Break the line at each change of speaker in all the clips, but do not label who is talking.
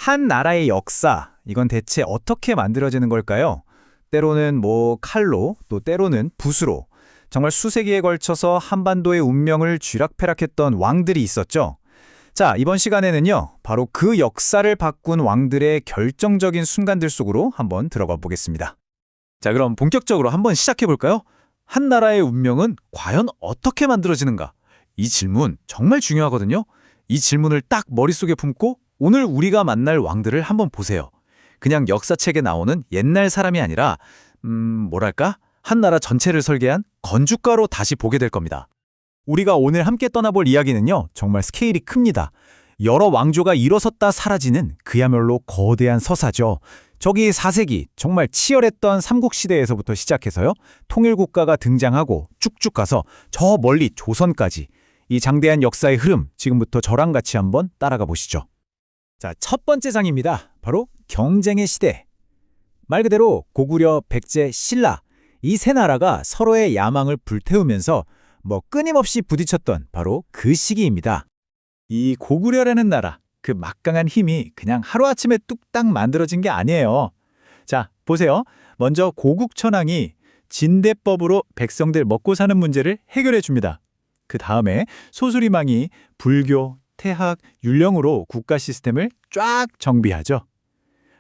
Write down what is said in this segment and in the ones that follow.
한 나라의 역사, 이건 대체 어떻게 만들어지는 걸까요? 때로는 칼로, 또 때로는 붓으로. 정말 수세기에 걸쳐서 한반도의 운명을 쥐락펴락했던 왕들이 있었죠. 자, 이번 시간에는요, 바로 그 역사를 바꾼 왕들의 결정적인 순간들 속으로 한번 들어가 보겠습니다. 자, 그럼 본격적으로 한번 시작해 볼까요? 한 나라의 운명은 과연 어떻게 만들어지는가? 이 질문 정말 중요하거든요. 이 질문을 딱 머릿속에 품고 오늘 우리가 만날 왕들을 한번 보세요. 그냥 역사책에 나오는 옛날 사람이 아니라 한 나라 전체를 설계한 건축가로 다시 보게 될 겁니다. 우리가 오늘 함께 떠나볼 이야기는요, 정말 스케일이 큽니다. 여러 왕조가 일어섰다 사라지는 그야말로 거대한 서사죠. 저기 4세기 정말 치열했던 삼국시대에서부터 시작해서요, 통일국가가 등장하고 쭉쭉 가서 저 멀리 조선까지 이 장대한 역사의 흐름, 지금부터 저랑 같이 한번 따라가 보시죠. 자, 첫 번째 장입니다. 바로 경쟁의 시대. 말 그대로 고구려, 백제, 신라 이 세 나라가 서로의 야망을 불태우면서 끊임없이 부딪혔던 바로 그 시기입니다. 이 고구려라는 나라, 그 막강한 힘이 그냥 하루아침에 뚝딱 만들어진 게 아니에요. 자, 보세요. 먼저 고국천왕이 진대법으로 백성들 먹고 사는 문제를 해결해 줍니다. 그 다음에 소수리망이 불교, 태학, 율령으로 국가 시스템을 쫙 정비하죠.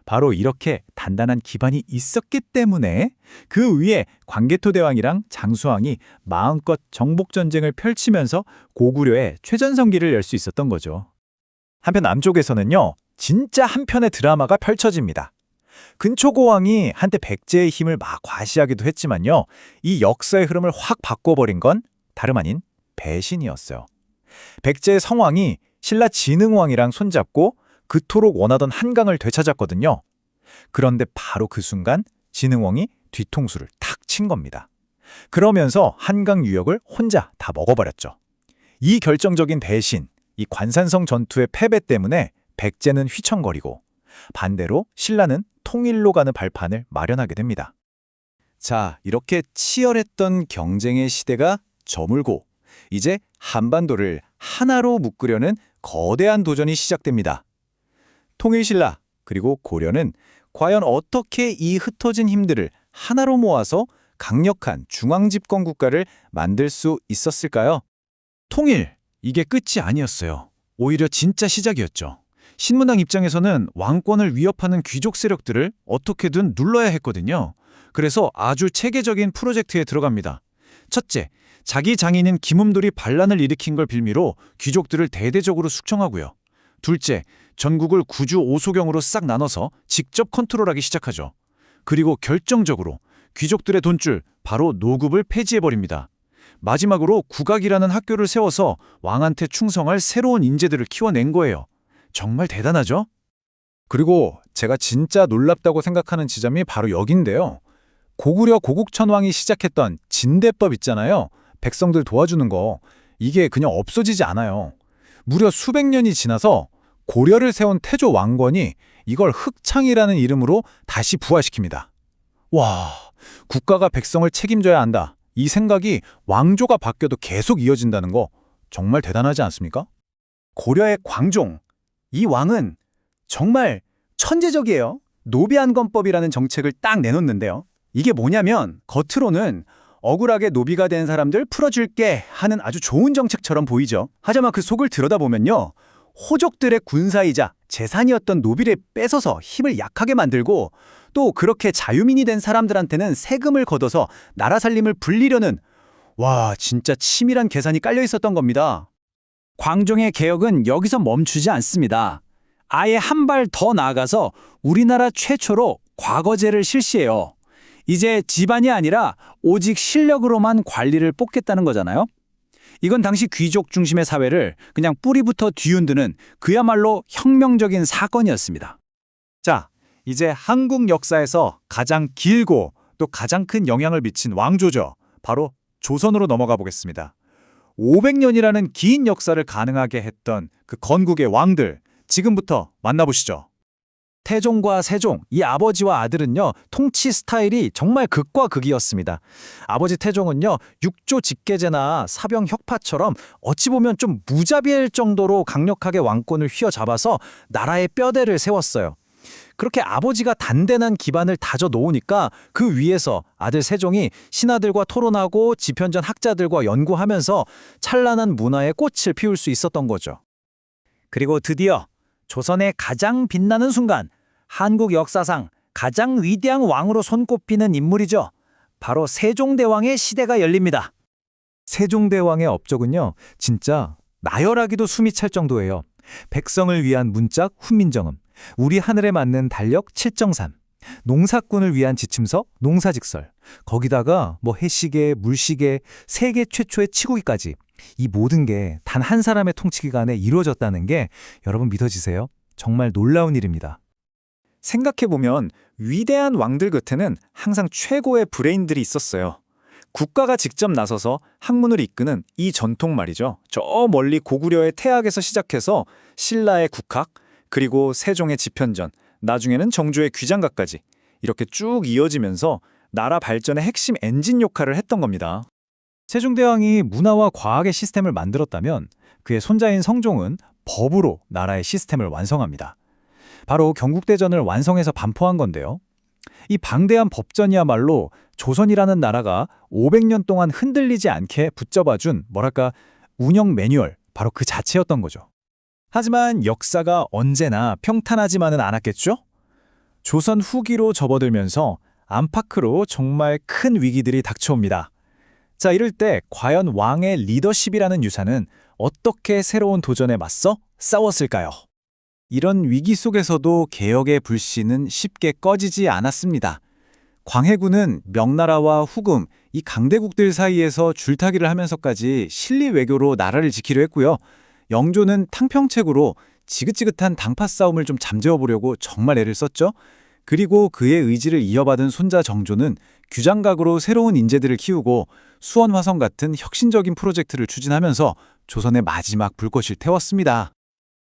바로 이렇게 단단한 기반이 있었기 때문에 그 위에 광개토대왕이랑 장수왕이 마음껏 정복전쟁을 펼치면서 고구려의 최전성기를 열 수 있었던 거죠. 한편 남쪽에서는요, 진짜 한편의 드라마가 펼쳐집니다. 근초고왕이 한때 백제의 힘을 막 과시하기도 했지만요, 이 역사의 흐름을 확 바꿔버린 건 다름 아닌 배신이었어요. 백제의 성왕이 신라 진흥왕이랑 손잡고 그토록 원하던 한강을 되찾았거든요. 그런데 바로 그 순간 진흥왕이 뒤통수를 탁 친 겁니다. 그러면서 한강 유역을 혼자 다 먹어버렸죠. 이 결정적인 배신, 이 관산성 전투의 패배 때문에 백제는 휘청거리고 반대로 신라는 통일로 가는 발판을 마련하게 됩니다. 자, 이렇게 치열했던 경쟁의 시대가 저물고 이제 한반도를 하나로 묶으려는 거대한 도전이 시작됩니다. 통일신라 그리고 고려는 과연 어떻게 이 흩어진 힘들을 하나로 모아서 강력한 중앙집권 국가를 만들 수 있었을까요? 통일, 이게 끝이 아니었어요. 오히려 진짜 시작이었죠. 신문당 입장에서는 왕권을 위협하는 귀족 세력들을 어떻게든 눌러야 했거든요. 그래서 아주 체계적인 프로젝트에 들어갑니다. 첫째, 자기 장인인 김음돌이 반란을 일으킨 걸 빌미로 귀족들을 대대적으로 숙청하고요. 둘째, 전국을 구주 오소경으로 싹 나눠서 직접 컨트롤하기 시작하죠. 그리고 결정적으로 귀족들의 돈줄, 바로 노급을 폐지해버립니다. 마지막으로 국악이라는 학교를 세워서 왕한테 충성할 새로운 인재들을 키워낸 거예요. 정말 대단하죠? 그리고 제가 진짜 놀랍다고 생각하는 지점이 바로 여긴데요. 고구려 고국천왕이 시작했던 진대법 있잖아요. 백성들 도와주는 거, 이게 그냥 없어지지 않아요. 무려 수백 년이 지나서 고려를 세운 태조 왕건이 이걸 흑창이라는 이름으로 다시 부활시킵니다. 와, 국가가 백성을 책임져야 한다. 이 생각이 왕조가 바뀌어도 계속 이어진다는 거 정말 대단하지 않습니까? 고려의 광종, 이 왕은 정말 천재적이에요. 노비안건법이라는 정책을 딱 내놓는데요. 이게 뭐냐면 겉으로는 억울하게 노비가 된 사람들 풀어줄게 하는 아주 좋은 정책처럼 보이죠. 하지만 그 속을 들여다보면요, 호족들의 군사이자 재산이었던 노비를 뺏어서 힘을 약하게 만들고 또 그렇게 자유민이 된 사람들한테는 세금을 걷어서 나라 살림을 불리려는, 와, 진짜 치밀한 계산이 깔려 있었던 겁니다. 광종의 개혁은 여기서 멈추지 않습니다. 아예 한 발 더 나아가서 우리나라 최초로 과거제를 실시해요. 이제 집안이 아니라 오직 실력으로만 관리를 뽑겠다는 거잖아요. 이건 당시 귀족 중심의 사회를 그냥 뿌리부터 뒤흔드는 그야말로 혁명적인 사건이었습니다. 자, 이제 한국 역사에서 가장 길고 또 가장 큰 영향을 미친 왕조죠. 바로 조선으로 넘어가 보겠습니다. 500년이라는 긴 역사를 가능하게 했던 그 건국의 왕들, 지금부터 만나보시죠. 태종과 세종, 이 아버지와 아들은요, 통치 스타일이 정말 극과 극이었습니다. 아버지 태종은요, 육조 직계제나 사병 혁파처럼 어찌 보면 좀 무자비할 정도로 강력하게 왕권을 휘어잡아서 나라의 뼈대를 세웠어요. 그렇게 아버지가 단단한 기반을 다져 놓으니까 그 위에서 아들 세종이 신하들과 토론하고 지편전 학자들과 연구하면서 찬란한 문화의 꽃을 피울 수 있었던 거죠. 그리고 드디어 조선의 가장 빛나는 순간, 한국 역사상 가장 위대한 왕으로 손꼽히는 인물이죠. 바로 세종대왕의 시대가 열립니다. 세종대왕의 업적은요, 진짜 나열하기도 숨이 찰 정도예요. 백성을 위한 문짝 훈민정음, 우리 하늘에 맞는 달력 칠정산, 농사꾼을 위한 지침서 농사직설, 거기다가 뭐 해시계, 물시계, 세계 최초의 치국이까지, 이 모든 게 단 한 사람의 통치 기간에 이루어졌다는 게 여러분 믿어지세요? 정말 놀라운 일입니다. 생각해보면 위대한 왕들 곁에는 항상 최고의 브레인들이 있었어요. 국가가 직접 나서서 학문을 이끄는 이 전통 말이죠. 저 멀리 고구려의 태학에서 시작해서 신라의 국학, 그리고 세종의 지편전, 나중에는 정조의 귀장각까지 이렇게 쭉 이어지면서 나라 발전의 핵심 엔진 역할을 했던 겁니다. 세종대왕이 문화와 과학의 시스템을 만들었다면 그의 손자인 성종은 법으로 나라의 시스템을 완성합니다. 바로 경국대전을 완성해서 반포한 건데요. 이 방대한 법전이야말로 조선이라는 나라가 500년 동안 흔들리지 않게 붙잡아준 운영 매뉴얼, 바로 그 자체였던 거죠. 하지만 역사가 언제나 평탄하지만은 않았겠죠? 조선 후기로 접어들면서 안팎으로 정말 큰 위기들이 닥쳐옵니다. 자, 이럴 때 과연 왕의 리더십이라는 유산은 어떻게 새로운 도전에 맞서 싸웠을까요? 이런 위기 속에서도 개혁의 불씨는 쉽게 꺼지지 않았습니다. 광해군은 명나라와 후금, 이 강대국들 사이에서 줄타기를 하면서까지 실리 외교로 나라를 지키려 했고요. 영조는 탕평책으로 지긋지긋한 당파 싸움을 좀 잠재워보려고 정말 애를 썼죠. 그리고 그의 의지를 이어받은 손자 정조는 규장각으로 새로운 인재들을 키우고 수원화성 같은 혁신적인 프로젝트를 추진하면서 조선의 마지막 불꽃을 태웠습니다.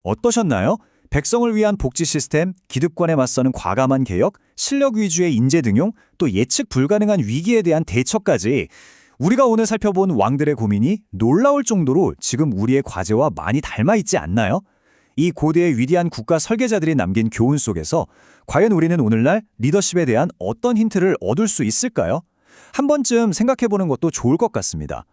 어떠셨나요? 백성을 위한 복지 시스템, 기득권에 맞서는 과감한 개혁, 실력 위주의 인재 등용, 또 예측 불가능한 위기에 대한 대처까지 우리가 오늘 살펴본 왕들의 고민이 놀라울 정도로 지금 우리의 과제와 많이 닮아 있지 않나요? 이 고대의 위대한 국가 설계자들이 남긴 교훈 속에서 과연 우리는 오늘날 리더십에 대한 어떤 힌트를 얻을 수 있을까요? 한 번쯤 생각해보는 것도 좋을 것 같습니다.